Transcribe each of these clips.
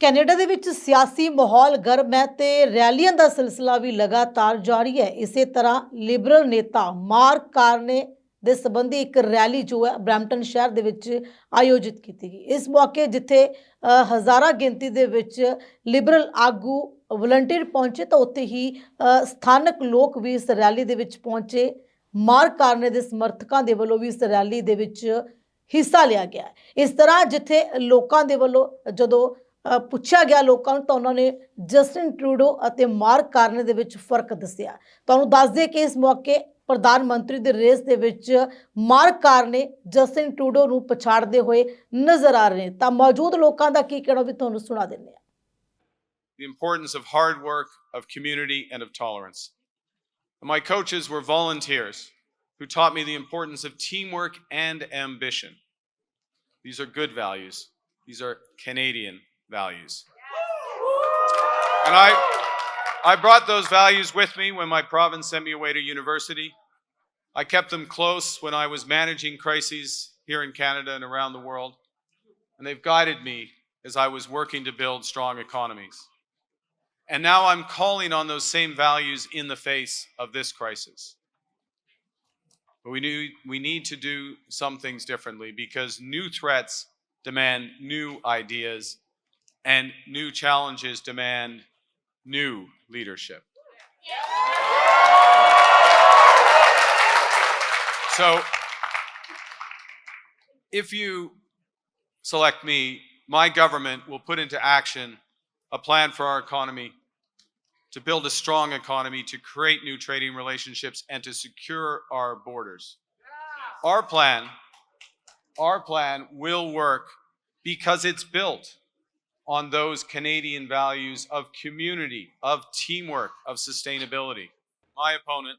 Canada ਦੇ ਵਿੱਚ ਸਿਆਸੀ ਮਾਹੌਲ ਗਰਮ ਹੈ ਤੇ ਰੈਲੀਆਂ ਦਾ ਸਿਲਸਿਲਾ ਵੀ ਲਗਾਤਾਰ ਜਾਰੀ ਹੈ। ਇਸੇ ਤਰ੍ਹਾਂ ਲਿਬਰਲ ਨੇਤਾ ਮਾਰਕ ਕਾਰਨੇ ਦੇ ਸੰਬੰਧੀ ਇੱਕ ਰੈਲੀ ਜੋ ਹੈ ਬਰੈਂਪਟਨ ਸ਼ਹਿਰ ਦੇ ਵਿੱਚ ਆਯੋਜਿਤ ਕੀਤੀ ਗਈ। ਇਸ ਮੌਕੇ ਜਿੱਥੇ ਹਜ਼ਾਰਾਂ ਗਿਣਤੀ ਦੇ ਵਿੱਚ ਲਿਬਰਲ ਆਗੂ ਵਲੰਟੀਅਰ ਪਹੁੰਚੇ ਤਾਂ ਉੱਥੇ ਹੀ ਸਥਾਨਕ ਲੋਕ ਵੀ ਇਸ ਰੈਲੀ ਦੇ ਵਿੱਚ ਪਹੁੰਚੇ। ਮਾਰਕ ਕਾਰਨੇ ਦੇ ਸਮਰਥਕਾਂ ਦੇ ਵੱਲੋਂ ਵੀ ਇਸ ਰੈਲੀ ਦੇ ਵਿੱਚ ਹਿੱਸਾ ਲਿਆ ਗਿਆ। ਇਸ ਤਰ੍ਹਾਂ ਜਿੱਥੇ ਲੋਕਾਂ ਦੇ ਵੱਲੋਂ ਜਦੋਂ ਪੁੱਛਿਆ ਗਿਆ ਲੋਕਾਂ ਨੂੰ ਤਾਂ ਉਹਨਾਂ ਨੇ ਜਸਟਿਨ ਟਰੂਡੋ ਅਤੇ ਮਾਰਕ ਕਾਰਨੇ ਦੇ ਵਿੱਚ ਫਰਕ ਦੱਸਿਆ। ਤੁਹਾਨੂੰ ਦੱਸ ਦਈਏ ਕਿ ਇਸ ਮੌਕੇ ਪ੍ਰਧਾਨ ਮੰਤਰੀ ਦੇ ਰੇਸ ਦੇ ਵਿੱਚ ਮਾਰਕ ਕਾਰਨੇ ਜਸਟਿਨ ਟਰੂਡੋ ਨੂੰ ਪਛਾੜਦੇ ਹੋਏ ਨਜ਼ਰ ਆ ਰਹੇ ਨੇ। ਤਾਂ ਮੌਜੂਦ ਲੋਕਾਂ ਦਾ ਕੀ ਕਹਿਣਾ ਵੀ ਤੁਹਾਨੂੰ ਸੁਣਾ ਦਿੰਦੇ ਹਾਂ। The importance of hard work, of community, and of tolerance. My coaches were volunteers who taught me the importance of teamwork and ambition. These are good values. These are Canadian values. And I brought those values with me when my province sent me away to university. I kept them close when I was managing crises here in Canada and around the world. And they've guided me as I was working to build strong economies. And now I'm calling on those same values in the face of this crisis. But we need to do some things differently because new threats demand new ideas and new challenges demand new leadership. So if you select me, my government will put into action a plan for our economy, to build a strong economy, to create new trading relationships, and to secure our borders. Our plan will work because it's built on those Canadian values of community, of teamwork, of sustainability. My opponent,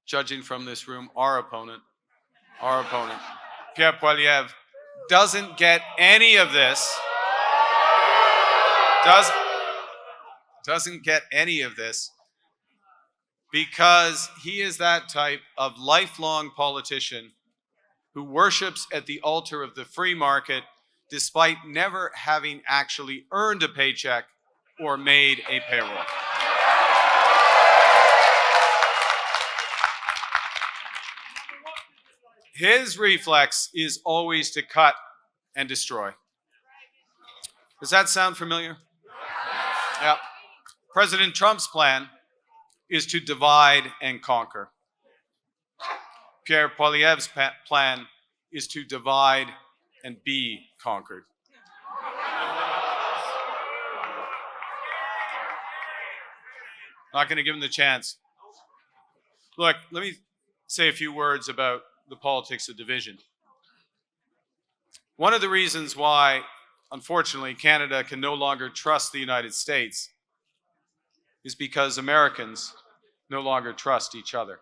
judging from this room, our opponent, Pierre Poilievre, doesn't get any of this. Doesn't get any of this because he is that type of lifelong politician who worships at the altar of the free market despite never having actually earned a paycheck or made a payroll. His reflex is always to cut and destroy. Does that sound familiar? Yeah. President Trump's plan is to divide and conquer. Pierre Poilievre's plan is to divide and be conquered. Not going to give him the chance. Look, let me say a few words about the politics of division. One of the reasons why, unfortunately, Canada can no longer trust the United States is because Americans no longer trust each other.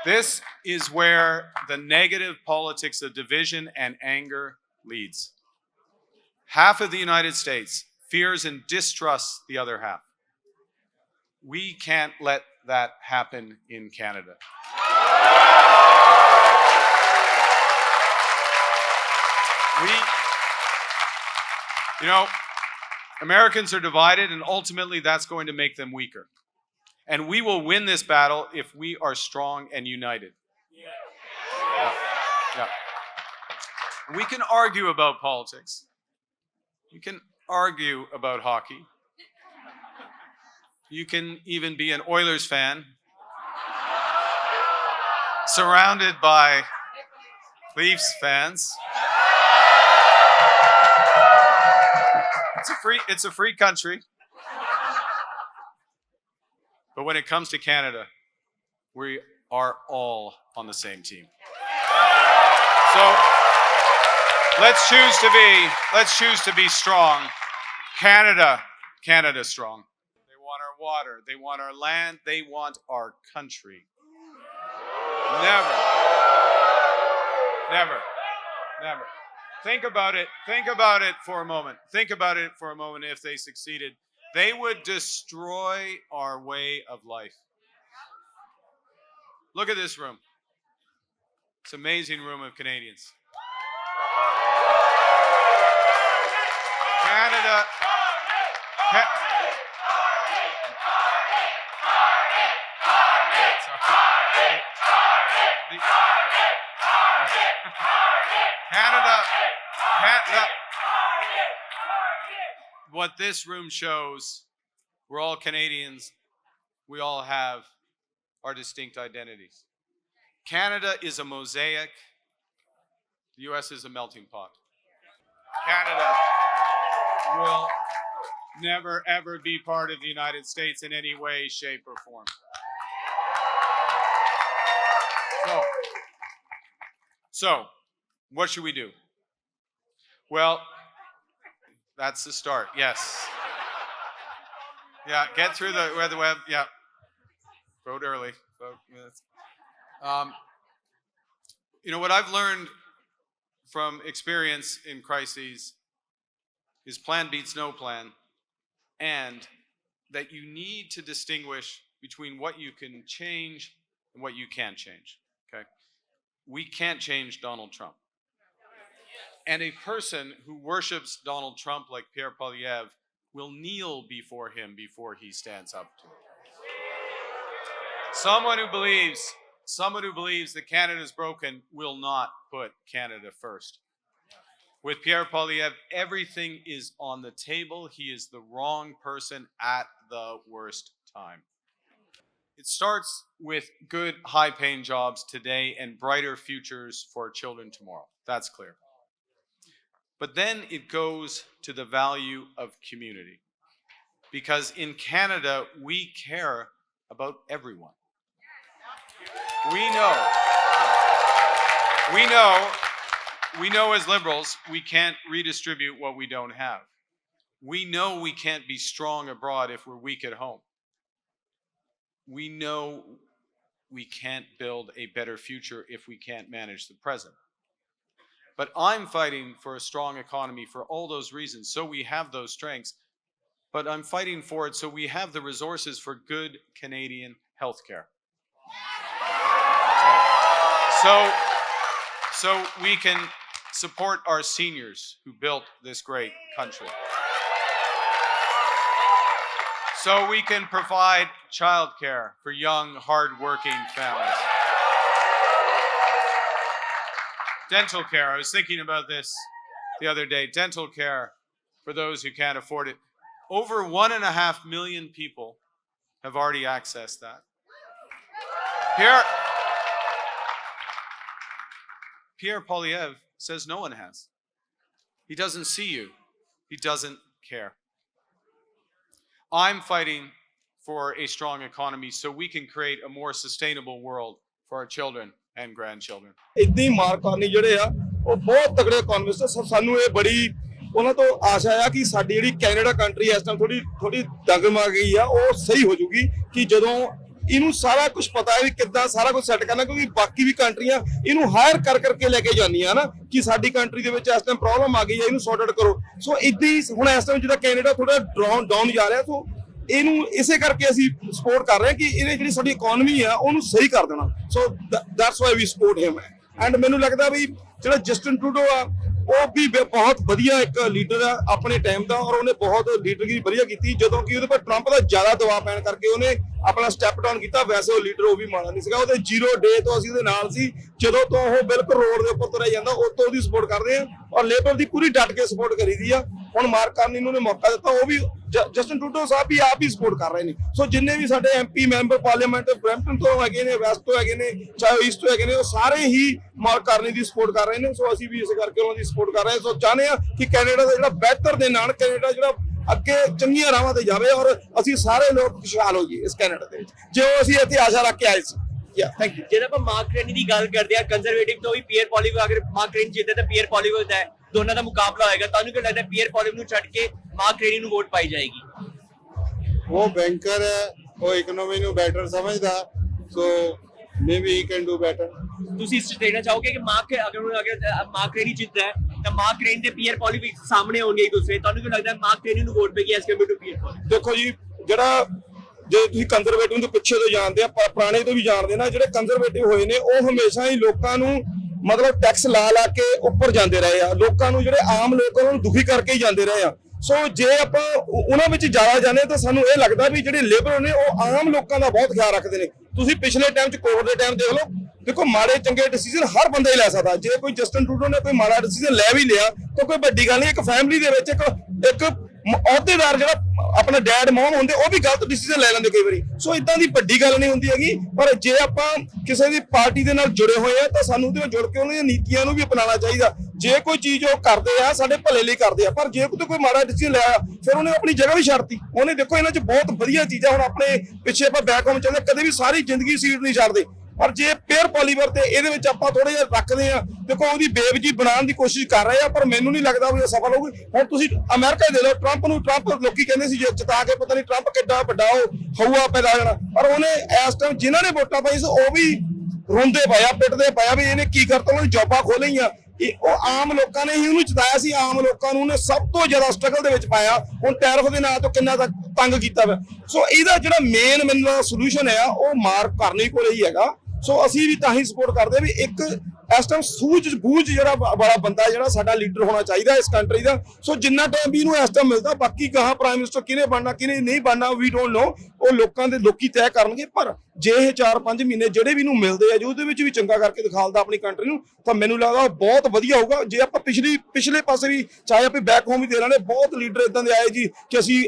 This is where the negative politics of division and anger leads. Half of the United States fears and distrusts the other half. We can't let that happen in Canada. Americans are divided, and ultimately that's going to make them weaker. And we will win this battle if we are strong and united. Yeah. We can argue about politics. You can argue about hockey. You can even be an Oilers fan, surrounded by Leafs fans. It's a free country. But when it comes to Canada, we are all on the same team. So let's choose to be strong. Canada strong. They want our water, they want our land, they want our country. Never. Think about it for a moment. If they succeeded, they would destroy our way of life. Look at this room. It's an amazing room of Canadians. What this room shows, we're all Canadians. We all have our distinct identities. Canada is a mosaic. The US is a melting pot. Canada will never, ever be part of the United States in any way, shape, or form. So what should we do? Well, that's the start. Yes. Yeah, get through the web. Yeah. Vote early. Vote. You know, what I've learned from experience in crises is plan beats no plan, and that you need to distinguish between what you can change and what you can't change. Okay? We can't change Donald Trump. And a person who worships Donald Trump like Pierre Poilievre will kneel before him before he stands up to him. Someone who believes that Canada is broken will not put Canada first. With Pierre Poilievre, everything is on the table. He is the wrong person at the worst time. It starts with good, high-paying jobs today and brighter futures for our children tomorrow. That's clear. But then it goes to the value of community. Because in Canada, we care about everyone. We know as Liberals, we can't redistribute what we don't have. We know we can't be strong abroad if we're weak at home. We know we can't build a better future if we can't manage the present. But I'm fighting for a strong economy for all those reasons, so we have those strengths. But I'm fighting for it so we have the resources for good Canadian healthcare. So we can support our seniors who built this great country. So we can provide childcare for young, hard-working families. Dental care, I was thinking about this the other day. Dental care for those who can't afford it. Over 1.5 million people have already accessed that. Pierre Poilievre says no one has. He doesn't see you. He doesn't care. I'm fighting for a strong economy so we can create a more sustainable world for our children and grandchildren. इतनी mark Carney ਜਿਹੜੇ ਆ ਉਹ ਬਹੁਤ ਤਗੜੇ economist ਆ ਸਾਨੂੰ ਇਹ ਬੜੀ ਉਹਨਾਂ ਤੋਂ ਆਸ਼ਾ ਆ ਕਿ ਸਾਡੀ ਜਿਹੜੀ ਕੈਨੇਡਾ ਕੰਟਰੀ ਇਸ ਟਾਈਮ ਥੋੜੀ ਡਗਮਗਾ ਗਈ ਆ ਉਹ ਸਹੀ ਹੋ ਜੂਗੀ ਕਿ ਜਦੋਂ ਇਹਨੂੰ ਸਾਰਾ ਕੁਝ ਪਤਾ ਹੈ ਵੀ ਕਿੱਦਾਂ ਸਾਰਾ ਕੁਝ ਸੈੱਟ ਕਰਨਾ ਕਿਉਂਕਿ ਬਾਕੀ ਵੀ ਕੰਟਰੀਆਂ ਇਹਨੂੰ ਹਾਇਰ ਕਰਕੇ ਲੈ ਕੇ ਜਾਂਦੀਆਂ ਨਾ ਕਿ ਸਾਡੀ ਕੰਟਰੀ ਦੇ ਵਿੱਚ ਇਸ ਟਾਈਮ ਪ੍ਰੋਬਲਮ ਆ ਗਈ ਹੈ ਇਹਨੂੰ ਸੌਰਟ ਆਊਟ ਕਰੋ ਸੋ ਇਦਾਂ ਹੀ ਹੁਣ ਇਸ ਟਾਈਮ ਜਿਹੜਾ ਕੈਨੇਡਾ ਥੋੜਾ ਡਾਊਨ ਜਾ ਰਿਹਾ ਸੋ ਇਹਨੂੰ ਇਸੇ ਕਰਕੇ ਅਸੀਂ ਸਪੋਰਟ ਕਰ ਰਹੇ ਹਾਂ ਕਿ ਇਹਨੇ ਜਿਹੜੀ ਸਾਡੀ ਇਕਨੋਮੀ ਆ ਉਹਨੂੰ ਸਹੀ ਕਰ ਦੇਣਾ so that's why we support him and ਮੈਨੂੰ ਲੱਗਦਾ ਵੀ ਜਿਹੜਾ ਜਸਟਿਨ ਟਰੂਡੋ ਆ ਉਹ ਵੀ ਬਹੁਤ ਵਧੀਆ ਇੱਕ ਲੀਡਰ ਆ ਆਪਣੇ ਟਾਈਮ ਦਾ ਔਰ ਉਹਨੇ ਬਹੁਤ ਲੀਡਰਗੀ ਵਧੀਆ ਕੀਤੀ ਜਦੋਂ ਕਿ ਉਹਦੇ ਪਰ ਟਰੰਪ ਦਾ ਜ਼ਿਆਦਾ ਦਬਾਅ ਪੈਣ ਕਰਕੇ ਉਹਨੇ ਆਪਣਾ ਸਟੈਪ ਡਾਊਨ ਕੀਤਾ ਵੈਸੇ ਉਹ ਲੀਡਰ ਉਹ ਵੀ ਮਾੜਾ ਨਹੀਂ ਸੀਗਾ ਉਹਦੇ 0 ਡੇ ਤੋਂ ਅਸੀਂ ਉਹਦੇ ਨਾਲ ਸੀ ਜਦੋਂ ਤੋਂ ਉਹ ਬਿਲਕੁਲ ਰੋਡ ਦੇ ਉੱਪਰ ਤੁਰਿਆ ਜਾਂਦਾ ਉਹ ਤੋਂ ਉਹਦੀ ਸਪੋਰਟ ਕਰਦੇ ਆ ਔਰ ਲੇਬਰ ਦੀ ਪੂਰੀ ਡਟ ਕੇ ਸਪੋਰਟ ਕਰੀਦੀ ਆ ਹੁਣ ਮਾਰਕ ਕਾਰਨੀ ਨੂੰ ਨੇ ਮੌਕਾ ਦਿੱਤਾ ਉਹ ਵੀ ਜਸਟਿਨ ਟਰੂਡੋ ਸਾਹਿਬ ਵੀ ਆਪ ਹੀ ਸਪੋਰਟ ਕਰ ਰਹੇ ਨੇ ਸੋ ਜਿੰਨੇ ਵੀ ਸਾਡੇ ਐਮਪੀ ਮੈਂਬਰ ਪਾਰਲੀਮੈਂਟ ਬਰੈਂਪਟਨ ਤੋਂ ਹੈਗੇ ਨੇ ਵੈਸਟ ਤੋਂ ਹੈਗੇ ਨੇ ਚਾਹੇ ਈਸਟ ਤੋਂ ਹੈਗੇ ਨੇ ਉਹ ਸਾਰੇ ਹੀ ਮਾਰਕ ਕਾਰਨੀ ਦੀ ਸਪੋਰਟ ਕਰ ਰਹੇ ਨੇ ਸੋ ਅਸੀਂ ਵੀ ਇਸ ਕਰਕੇ ਉਹਨਾਂ ਦੀ ਸਪੋਰਟ ਕਰ ਰਹੇ ਹਾਂ ਸੋ ਚਾਹੁੰਦੇ ਆ ਕਿ ਕੈਨੇਡਾ ਦਾ ਜਿਹੜਾ ਬਿਹਤਰ ਦੇ ਨਾਲ ਕੈਨੇਡਾ ਜਿਹੜਾ ਅੱਗੇ ਚੰਗੀਆਂ ਰਾਹਾਂ ਤੇ ਜਾਵੇ ਔਰ ਅਸੀਂ ਸਾਰੇ ਲੋਕ ਖੁਸ਼ਹਾਲ ਹੋਈਏ ਇਸ ਕੈਨੇਡਾ ਦੇ ਵਿੱਚ ਜੋ ਅਸੀਂ ਇੱਥੇ ਆਸ਼ਾ ਰੱਖ ਕੇ ਆਏ ਸੀ ਯਾ ਥੈਂਕ ਯੂ ਜਦੋਂ ਆਪਾਂ ਮਾਰਕ ਕ੍ਰੇਨੀ ਦੀ ਗੱਲ ਕਰਦੇ ਆ ਕੰਜ਼ਰਵੇਟਿਵ ਤੋਂ ਵੀ ਪੀਅਰ ਪੋਲੀਵ ਅਗਰ ਮਾਰਕ ਕ੍ਰੇਨੀ ਜਿੱਤੇ ਤਾਂ ਪੀਅਰ ਪੋਲੀਵ ਹੁੰਦਾ ਹੈ ਦੋਨਾਂ ਦਾ ਮੁਕਾਬਲਾ ਹੋਏਗਾ ਤੁਹਾਨੂੰ ਕੀ ਲੱਗਦਾ ਪੀਅਰ ਪੋਲੀਵ ਨੂੰ ਛੱਡ ਕੇ ਮਾਰਕ ਕ੍ਰੇਨੀ ਨੂੰ ਵੋਟ ਪਾਈ ਜਾਏਗੀ ਉਹ ਬੈਂਕਰ ਹੈ ਉਹ ਇਕਨੋਮੀ ਨੂੰ ਬੈਟਰ ਸਮਝਦਾ ਸੋ maybe he can do better ਤੁਸੀਂ ਇਸ ਦੇਣਾ ਚਾਹੋਗੇ ਕਿ ਅਗਰ ਮਾਰਕ ਕ੍ਰੇਨੀ ਜਿੱਤਦਾ ਹੈ ਤਾਂ ਮਾਰਕ ਕ੍ਰੇਨੀ ਤੇ ਪੀਅਰ ਪੋਲੀਵ ਸਾਹਮਣੇ ਹੋਣਗੇ ਇੱਕ ਦੂਸਰੇ ਤੁਹਾਨੂੰ ਕੀ ਲੱਗਦਾ ਮਾਰਕ ਕ੍ਰੇਨੀ ਨੂੰ ਵੋਟ ਪਏਗੀ ਐਸ ਕੰਪੇਅਰ ਟੂ ਪੀਅਰ ਪੋਲੀਵ ਦੇਖੋ ਜੀ ਜਿਹੜਾ ਜੇ ਤੁਸੀਂ ਕੰਜ਼ਰਵੇਟਿਵ ਤੋਂ ਪਿੱਛੇ ਤੋਂ ਜਾਣਦੇ ਆ ਪੁਰਾਣੇ ਤੋਂ ਵੀ ਜਾਣਦੇ ਨਾ ਜਿਹੜੇ ਕੰਜ਼ਰਵੇਟਿਵ ਹੋਏ ਨੇ ਉਹ ਹਮੇਸ਼ਾ ਹੀ ਲੋਕਾਂ ਨੂੰ ਮਤਲਬ ਟੈਕਸ ਲਾ ਕੇ ਉੱਪਰ ਜਾਂਦੇ ਰਹੇ ਆ ਲੋਕਾਂ ਨੂੰ ਜਿਹੜੇ ਆਮ ਲੋਕ ਉਹਨਾਂ ਨੂੰ ਦੁਖੀ ਕਰਕੇ ਹੀ ਜਾਂਦੇ ਰਹੇ ਆ ਸੋ ਜੇ ਆਪਾਂ ਉਹਨਾਂ ਵਿੱਚ ਜ਼ਿਆਦਾ ਜਾਂਦੇ ਤਾਂ ਸਾਨੂੰ ਇਹ ਲੱਗਦਾ ਵੀ ਜਿਹੜੇ ਲੇਬਰ ਨੇ ਉਹ ਆਮ ਲੋਕਾਂ ਦਾ ਬਹੁਤ ਖਿਆਲ ਰੱਖਦੇ ਨੇ ਤੁਸੀਂ ਪਿਛਲੇ ਟਾਈਮ 'ਚ ਕੋਵਿਡ ਦੇ ਟਾਈਮ ਦੇਖ ਲਓ ਦੇਖੋ ਮਾੜੇ ਚੰਗੇ ਡਿਸੀਜਨ ਹਰ ਬੰਦਾ ਹੀ ਲੈ ਸਕਦਾ। ਜੇ ਕੋਈ ਜਸਟਿਨ ਟਰੂਡੋ ਨੇ ਕੋਈ ਮਾੜਾ ਡਿਸੀਜਨ ਲੈ ਵੀ ਲਿਆ ਤਾਂ ਕੋਈ ਵੱਡੀ ਗੱਲ ਨਹੀਂ। ਇੱਕ ਫੈਮਿਲੀ ਦੇ ਵਿੱਚ ਇੱਕ ਅਹੁਦੇਦਾਰ ਜਿਹੜਾ ਆਪਣਾ ਡੈਡ ਮਮ ਹੁੰਦੇ ਉਹ ਵੀ ਗਲਤ ਡਿਸੀਜਨ ਲੈ ਲੈਂਦੇ ਕਈ ਵਾਰੀ। ਸੋ ਇਦਾਂ ਦੀ ਵੱਡੀ ਗੱਲ ਨਹੀਂ ਹੁੰਦੀ ਹੈਗੀ। ਪਰ ਜੇ ਆਪਾਂ ਕਿਸੇ ਦੀ ਪਾਰਟੀ ਦੇ ਨਾਲ ਜੁੜੇ ਹੋਏ ਆ ਤਾਂ ਸਾਨੂੰ ਉਹਦੇ ਨਾਲ ਜੁੜ ਕੇ ਉਹਨਾਂ ਦੀਆਂ ਨੀਤੀਆਂ ਨੂੰ ਵੀ ਅਪਣਾਉਣਾ ਚਾਹੀਦਾ। ਜੇ ਕੋਈ ਚੀਜ਼ ਉਹ ਕਰਦੇ ਆ ਸਾਡੇ ਭਲੇ ਲਈ ਕਰਦੇ ਆ, ਪਰ ਜੇ ਕੋਈ ਮਾੜਾ ਡਿਸੀਜਨ ਲਿਆ ਫਿਰ ਉਹਨੇ ਆਪਣੀ ਜਗ੍ਹਾ ਵੀ ਛੱਡਤੀ। ਉਹਨੇ ਦੇਖੋ ਇਹਨਾਂ 'ਚ ਬਹੁਤ ਵਧੀਆ ਚੀਜ਼ਾਂ, ਹੁਣ ਆਪਣੇ ਪਿੱਛੇ ਆਪਾਂ ਬੈਕ ਹੋਮ ਚੱਲਦੇ, ਕਦੇ ਵੀ ਸਾਰੀ ਜ਼ਿੰਦਗੀ ਸੀਟ ਨਹੀਂ ਛੱਡਦੇ। ਪਰ ਜੇ ਪੇਅਰ ਪੋਲੀਵਰ ਤੇ ਇਹਦੇ ਵਿੱਚ ਆਪਾਂ ਥੋੜਾ ਜਿਹਾ ਰੱਖਦੇ ਆ, ਦੇਖੋ ਉਹਦੀ ਬੇਵਜੀ ਬਣਾਉਣ ਦੀ ਕੋਸ਼ਿਸ਼ ਕਰ ਰਹੇ ਆ, ਪਰ ਮੈਨੂੰ ਨਹੀਂ ਲੱਗਦਾ ਵੀ ਇਹ ਸਫਲ ਹੋਊਗੀ। ਹੁਣ ਤੁਸੀਂ ਅਮਰੀਕਾ ਦੇ ਲਓ, ਟਰੰਪ ਲੋਕੀ ਕਹਿੰਦੇ ਸੀ ਜਿਤਾ ਕੇ ਪਤਾ ਨਹੀਂ ਟਰੰਪ ਕਿੱਡਾ ਵੱਡਾ ਹਊਆ ਪੈਦਾ ਹੋ ਜਾਣਾ, ਪਰ ਉਹਨੇ ਇਸ ਟਾਈਮ ਜਿਨ੍ਹਾਂ ਨੇ ਵੋਟਾਂ ਪਾਈ ਸੀ ਉਹ ਵੀ ਰੋਂਦੇ ਪਿਆ, ਪਿੱਟਦੇ ਪਿਆ ਵੀ ਇਹਨੇ ਕੀ ਕਰਤਾ, ਉਹਨੇ ਜੌਬਾਂ ਖੋਲੀਆਂ। ਉਹ ਆਮ ਲੋਕਾਂ ਨੇ ਹੀ ਉਹਨੂੰ ਜਿਤਾਇਆ ਸੀ। ਆਮ ਲੋਕਾਂ ਨੂੰ ਉਹਨੇ ਸਭ ਤੋਂ ਜ਼ਿਆਦਾ ਸਟਰਗਲ ਦੇ ਵਿੱਚ ਪਾਇਆ। ਹੁਣ ਟੈਰਿਫ ਦੇ ਨਾਂ ਤੋਂ ਕਿੰਨਾ ਤੰਗ ਕੀਤਾ ਵਾ। ਸੋ ਇਹਦਾ ਜਿਹੜਾ ਮੇਨ ਮੈਨੂੰ ਸੋਲੂਸ਼ਨ ਹੈ ਉਹ ਮਾਰਕ ਕਰਨੀ ਕੋਲ ਹੀ ਹੈਗਾ। ਸੋ ਅਸੀਂ ਵੀ ਤਾਂ ਹੀ ਸਪੋਰਟ ਕਰਦੇ ਵੀ ਇੱਕ ਇਸ ਟਾਈਮ ਸੂਝ-ਬੂਝ ਜਿਹੜਾ ਬੜਾ ਬੰਦਾ ਜਿਹੜਾ ਸਾਡਾ ਲੀਡਰ ਹੋਣਾ ਚਾਹੀਦਾ ਇਸ ਕੰਟਰੀ ਦਾ। ਸੋ ਜਿੰਨਾ ਟਾਈਮ ਵੀ ਇਹਨੂੰ ਇਸ ਟਾਈਮ ਮਿਲਦਾ, ਬਾਕੀ ਕਹਾਂ ਪ੍ਰਾਈਮ ਮਿਨਿਸਟਰ ਕਿਹਨੇ ਬਣਨਾ ਕਿਹਨੇ ਨਹੀਂ ਬਣਨਾ ਵੀ ਡੋਂਟ ਨੋ, ਉਹ ਲੋਕੀ ਤੈਅ ਕਰਨਗੇ। ਪਰ ਜੇ ਇਹ 4-5 ਮਹੀਨੇ ਜਿਹੜੇ ਵੀ ਇਹਨੂੰ ਮਿਲਦੇ ਆ, ਜੋ ਉਹਦੇ ਵਿੱਚ ਵੀ ਚੰਗਾ ਕਰਕੇ ਦਿਖਾਲਦਾ ਆਪਣੀ ਕੰਟਰੀ ਨੂੰ, ਤਾਂ ਮੈਨੂੰ ਲੱਗਦਾ ਬਹੁਤ ਵਧੀਆ ਹੋਊਗਾ। ਜੇ ਆਪਾਂ ਪਿਛਲੇ ਪਾਸੇ ਵੀ ਚਾਹੇ ਆਪਾਂ ਬੈਕ ਹੋਮ ਵੀ ਦੇ ਰਹੇ, ਬਹੁਤ ਲੀਡਰ ਇਦਾਂ ਦੇ ਆਏ ਜੀ ਕਿ ਅਸੀਂ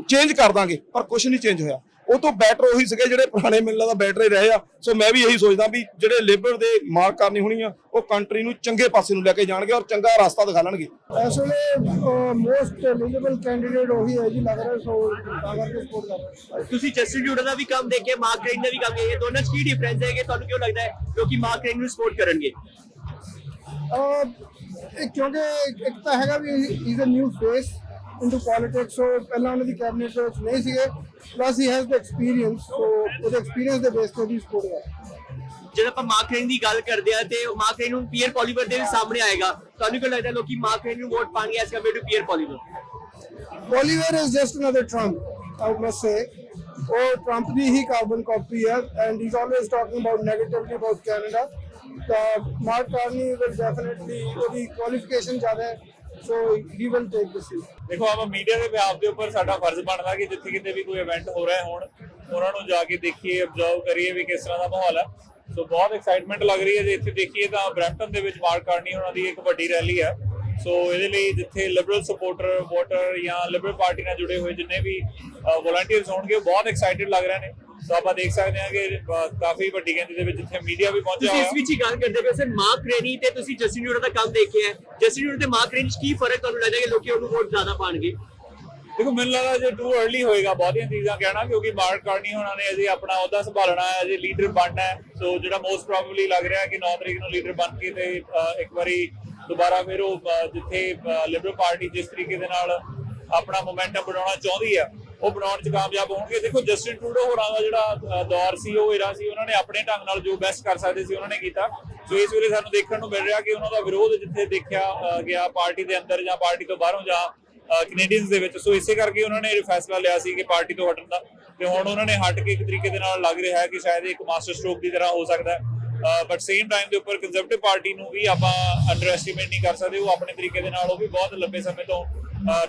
ਚੇਂਜ ਕਰ ਦਾਂਗੇ, ਪਰ ਕੁਝ ਨਹੀਂ ਚੇਂਜ ਹੋਇਆ। ਉਹ ਤੋਂ ਬੈਟਰ ਉਹੀ ਸੀਗੇ ਜਿਹੜੇ ਪੁਰਾਣੇ ਮਿਲਣਾ ਦਾ ਬੈਟਰ ਹੀ ਰਹੇ ਆ। ਸੋ ਮੈਂ ਵੀ ਇਹੀ ਸੋਚਦਾ ਵੀ ਜਿਹੜੇ ਲੇਬਰ ਦੇ ਮਾਰਕ ਕਰਨੀ ਹੋਣੀ ਆ, ਉਹ ਕੰਟਰੀ ਨੂੰ ਚੰਗੇ ਪਾਸੇ ਨੂੰ ਲੈ ਕੇ ਜਾਣਗੇ ਔਰ ਚੰਗਾ ਰਸਤਾ ਦਿਖਾ ਲੈਣਗੇ। ਇਸ ਵੇਲੇ ਮੋਸਟ ਐਲੀਜੀਬਲ ਕੈਂਡੀਡੇਟ ਉਹੀ ਹੈ ਜੀ, ਲੱਗ ਰਿਹਾ। ਸੋ ਤਾਂ ਕਰਕੇ ਸਪੋਰਟ ਕਰ ਰਹੇ। ਤੁਸੀਂ ਜਸਟਿਨ ਟਰੂਡੋ ਦਾ ਵੀ ਕੰਮ ਦੇਖਿਆ, ਮਾਰਕ ਕ੍ਰੇਨ ਦਾ ਵੀ ਕੰਮ ਦੇਖਿਆ, ਦੋਨਾਂ 'ਚ ਕੀ ਡਿਫਰੈਂਸ ਹੈ ਕਿ ਤੁਹਾਨੂੰ ਕਿਉਂ ਲੱਗਦਾ ਹੈ ਲੋਕੀ ਮਾਰਕ ਕ੍ਰੇਨ ਨੂੰ ਸਪੋਰਟ ਕਰਨਗੇ? ਕਿਉਂਕਿ ਇੱਕ ਤਾਂ ਹੈਗਾ ਵੀ is a new face into politics. So ਪਹਿਲਾਂ ਉਹਨਾਂ ਦੀ ਕੈਬਨਿਟ ਦੇ ਵਿੱਚ ਨਹੀਂ ਸੀਗੇ, plus he has the experience. So ਉਹਦੇ ਐਕਸਪੀਰੀਅੰਸ ਦੇ ਬੇਸ ਤੇ ਵੀ ਸਪੋਰਟ ਕਰ। ਜਦੋਂ ਆਪਾਂ ਮਾਰਕ ਕ੍ਰੇਨ ਦੀ ਗੱਲ ਕਰਦੇ ਆ ਤੇ ਮਾਰਕ ਕ੍ਰੇਨ ਨੂੰ ਪੀਅਰ ਪੋਲੀਵਰ ਦੇ ਵੀ ਸਾਹਮਣੇ ਆਏਗਾ, ਤੁਹਾਨੂੰ ਕਿਉਂ ਲੱਗਦਾ ਲੋਕੀ ਮਾਰਕ ਕ੍ਰੇਨ ਨੂੰ ਵੋਟ ਪਾਣਗੇ as compared to Pierre Poilievre? Poilievre is just another Trump, I must say. ਉਹ ਟਰੰਪ ਦੀ ਹੀ ਕਾਰਬਨ ਕਾਪੀ ਹੈ and he is always talking about negatively about Canada. ਤਾਂ ਮਾਰਕ ਕਾਰਨੀ ਵਿਲ ਡੈਫੀਨਿਟਲੀ, ਉਹਦੀ qualification ਜ਼ਿਆਦਾ ਹੈ। So he will take this seat. ਦੇਖੋ ਆਪਾਂ ਮੀਡੀਆ ਦੇ ਵਿਆਪ ਦੇ ਉੱਪਰ ਸਾਡਾ ਫਰਜ਼ ਬਣਦਾ ਕਿ ਜਿੱਥੇ ਕਿਤੇ ਵੀ ਕੋਈ ਇਵੈਂਟ ਹੋ ਰਿਹਾ ਹੋਣ ਉਹਨਾਂ ਨੂੰ ਜਾ ਕੇ ਦੇਖੀਏ, ਅਬਜ਼ਰਵ ਕਰੀਏ ਵੀ ਕਿਸ ਤਰ੍ਹਾਂ ਦਾ ਮਾਹੌਲ ਹੈ। ਸੋ ਬਹੁਤ ਐਕਸਾਈਟਮੈਂਟ ਲੱਗ ਰਹੀ ਹੈ। ਜੇ ਇੱਥੇ ਦੇਖੀਏ ਤਾਂ ਬਰੈਂਪਟਨ ਦੇ ਵਿੱਚ ਮਾਰਕ ਕਾਰਨੀ ਉਹਨਾਂ ਦੀ ਇੱਕ ਵੱਡੀ ਰੈਲੀ ਹੈ। ਸੋ ਇਹਦੇ ਲਈ ਜਿੱਥੇ ਲਿਬਰਲ ਸਪੋਰਟਰ ਵੋਟਰ ਜਾਂ ਲਿਬਰਲ ਪਾਰਟੀ ਨਾਲ ਜੁੜੇ ਹੋਏ ਜਿੰਨੇ ਵੀ ਵੋਲੰਟੀਅਰਸ ਹੋਣਗੇ ਉਹ ਬਹੁਤ ਐਕਸਾਈਟਿਡ ਲੱਗ ਰਹੇ ਨੇ। ਸੋ ਆਪਾਂ ਦੇਖ ਸਕਦੇ ਹਾਂ ਕਿ ਕਾਫੀ ਵੱਡੀ ਗਿਣਤੀ ਦੇ ਵਿੱਚ ਜਿੱਥੇ ਮੀਡੀਆ ਵੀ ਪਹੁੰਚਿਆ ਹੋਇਆ। ਤੁਸੀਂ ਇਸ ਵਿੱਚ ਹੀ ਗੱਲ ਕਰਦੇ ਪਏ ਸਰ, ਮਾਰਕ ਕ੍ਰੇਨੀ ਤੇ ਤੁਸੀਂ ਜਸਟਿਨ ਟਰੂਡੋ ਦਾ ਕੰਮ ਦੇਖਿਆ ਹੈ, ਜਸਟਿਨ ਟਰੂਡੋ ਤੇ ਮਾਰਕ ਕ੍ਰੇਨੀ 'ਚ ਕੀ ਫਰਕ ਤੁਹਾਨੂੰ ਲੱਗਦਾ ਕਿ ਲੋਕੀ ਉਹਨੂੰ ਵੋਟ ਜ਼ਿਆਦਾ ਪਾਣਗੇ? ਦੇਖੋ ਮੈਨੂੰ ਲੱਗਦਾ ਜੇ ਟੂ अर्ਲੀ ਹੋਏਗਾ ਬਹੁਤੀਆਂ ਚੀਜ਼ਾਂ ਕਹਿਣਾ, ਕਿਉਂਕਿ ਮਾਰਕ ਕਾਰਨੀ ਹੋਣਾ ਨੇ ਅਜੇ ਆਪਣਾ ਅਹੁਦਾ ਸੰਭਾਲਣਾ ਹੈ, ਅਜੇ ਲੀਡਰ ਬਣਨਾ ਹੈ। ਸੋ ਜਿਹੜਾ ਮੋਸਟ ਪ੍ਰੋਬੇਬਲੀ ਲੱਗ ਰਿਹਾ ਕਿ 9 ਤਰੀਕ ਨੂੰ ਲੀਡਰ ਬਣ ਕੇ ਤੇ ਇੱਕ ਵਾਰੀ ਦੁਬਾਰਾ ਫਿਰ ਉਹ ਜਿੱਥੇ ਲਿਬਰਲ ਪਾਰਟੀ ਜਿਸ ਤਰੀਕੇ ਦੇ ਨਾਲ ਆਪਣਾ ਮੋਮੈਂਟਮ ਬਣਾਉਣਾ ਚਾਹੁੰਦੀ ਹੈ ਉਹ ਬਣਾਉਣ 'ਚ ਕਾਮਯਾਬ ਹੋਣਗੇ। ਦੇਖੋ ਜਸਟਿਨ ਟਰੂਡੋ ਹੋਰਾਂ ਦਾ ਜਿਹੜਾ ਦੌਰ ਸੀ, ਉਹ ਏਰਾ ਸੀ, ਉਹਨਾਂ ਨੇ ਆਪਣੇ ਢੰਗ ਨਾਲ ਜੋ ਬੈਸਟ ਕਰ ਸਕਦੇ ਸੀ ਉਹਨਾਂ ਨੇ ਕੀਤਾ। ਸੋ ਇਸ ਵੇਲੇ ਸਾਨੂੰ ਦੇਖਣ ਨੂੰ ਮਿਲ ਰਿਹਾ ਕਿ ਉਹਨਾਂ ਦਾ ਵਿਰੋਧ ਜਿੱਥੇ ਦੇਖਿਆ ਗਿਆ ਪਾਰਟੀ ਦੇ ਅੰਦਰ ਜਾਂ ਪਾਰਟੀ ਤੋਂ ਬਾਹਰੋਂ ਜਾਂ ਕੈਨੇਡੀਅਨਸ ਦੇ ਵਿੱਚ, ਸੋ ਇਸੇ ਕਰਕੇ ਉਹਨਾਂ ਨੇ ਇਹ ਫੈਸਲਾ ਲਿਆ ਸੀ ਕਿ ਪਾਰਟੀ ਤੋਂ ਹਟਣ ਦਾ। ਤੇ ਹੁਣ ਉਹਨਾਂ ਨੇ ਹਟ ਕੇ ਇੱਕ ਤਰੀਕੇ ਦੇ ਨਾਲ ਲੱਗ ਰਿਹਾ ਹੈ ਕਿ ਸ਼ਾਇਦ ਇੱਕ ਮਾਸਟਰ ਸਟ੍ਰੋਕ ਦੀ ਤਰ੍ਹਾਂ ਹੋ ਸਕਦਾ ਹੈ। ਬਟ ਸੇਮ ਟਾਈਮ ਦੇ ਉੱਪਰ ਕੰਜ਼ਰਵੇਟਿਵ ਪਾਰਟੀ ਨੂੰ ਵੀ ਆਪਾਂ ਅੰਡਰ ਐਸਟੀਮੇਟ ਨਹੀਂ ਕਰ ਸਕਦੇ। ਉਹ ਆਪਣੇ ਤਰੀਕੇ ਦੇ ਨਾਲ ਉਹ ਵੀ ਬਹੁਤ ਲੰਬੇ ਸਮੇਂ ਤੋਂ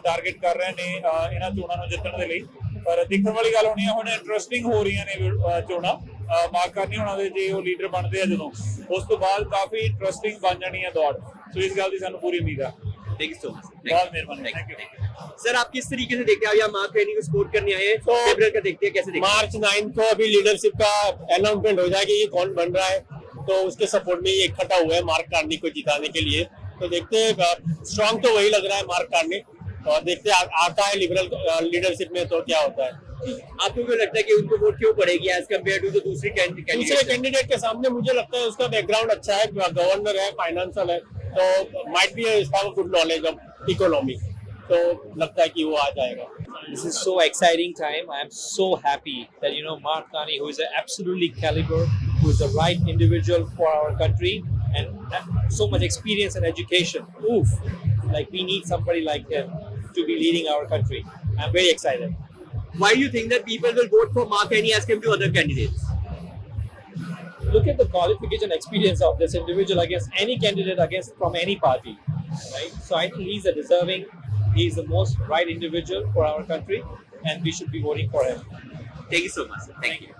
ਟਾਰਗੇਟ ਕਰ ਰਹੇ ਨੇ ਇਹਨਾਂ ਚੋਣਾਂ ਨੂੰ ਜਿੱਤਣ ਦੇ ਲਈ। ਪਰ ਦੇਖਣ ਵਾਲੀ ਗੱਲ ਹੋਣੀ ਹੈ, ਹੁਣ ਇੰਟਰਸਟਿੰਗ ਹੋ ਰਹੀਆਂ ਨੇ ਚੋਣਾਂ। ਮਾਰਕ ਕਾਰਨੀ ਹੋਣਾ ਦੇ ਜੇ ਉਹ ਲੀਡਰ ਬਣਦੇ ਆ ਜਦੋਂ, ਉਸ ਤੋਂ ਬਾਅਦ ਕਾਫੀ ਇੰਟਰਸਟਿੰਗ ਬਣ ਜਾਣੀ ਹੈ ਦੌੜ। ਸੋ ਇਸ ਗੱਲ ਦੀ ਸਾਨੂੰ ਪੂਰੀ ਉਮੀਦ ਹੈ। थैंक यू सो मच, बहुत मेहरबानी, थैंक यू। सर आप किस तरीके से देखते हैं या मार्क क੍ਰੇਨੀ को सपोर्ट करने आए हैं? तो लिबरल का देखते हैं, कैसे देखते हैं? मार्च 9 को अभी लीडरशिप का अनाउंसमेंट हो जाएगी कि कौन बन रहा है, तो उसके सपोर्ट में ये इकट्ठा हुआ है मार्क कार्नी को जिताने के लिए। तो देखते हैं, स्ट्रॉन्ग तो वही लग रहा है मार्क कार्नी, और देखते हैं आता है लिबरल लीडरशिप में तो क्या होता है। आपको क्यों लगता है कि उनको वोट क्यों पड़ेगी एज कम्पेयर टू दूसरे कैंडिडेट के सामने? मुझे लगता है उसका बैकग्राउंड अच्छा है, गवर्नर है, फाइनेंशियल है, तो might be have good knowledge of economy, तो लगता है कि वो आ जाएगा। This is so exciting time. I am so happy that Mark Carney, who is an absolutely caliber, who is the right individual for our country, and so much experience and education. Oof! Like we need somebody like him to be leading our country. I'm very excited. Why do you think that people will vote for Mark Carney as compared to other candidates? Look at the qualification experience of this individual against any candidate from any party, right? So I think he's the most right individual for our country, and we should be voting for him. Thank you so much. Thank you.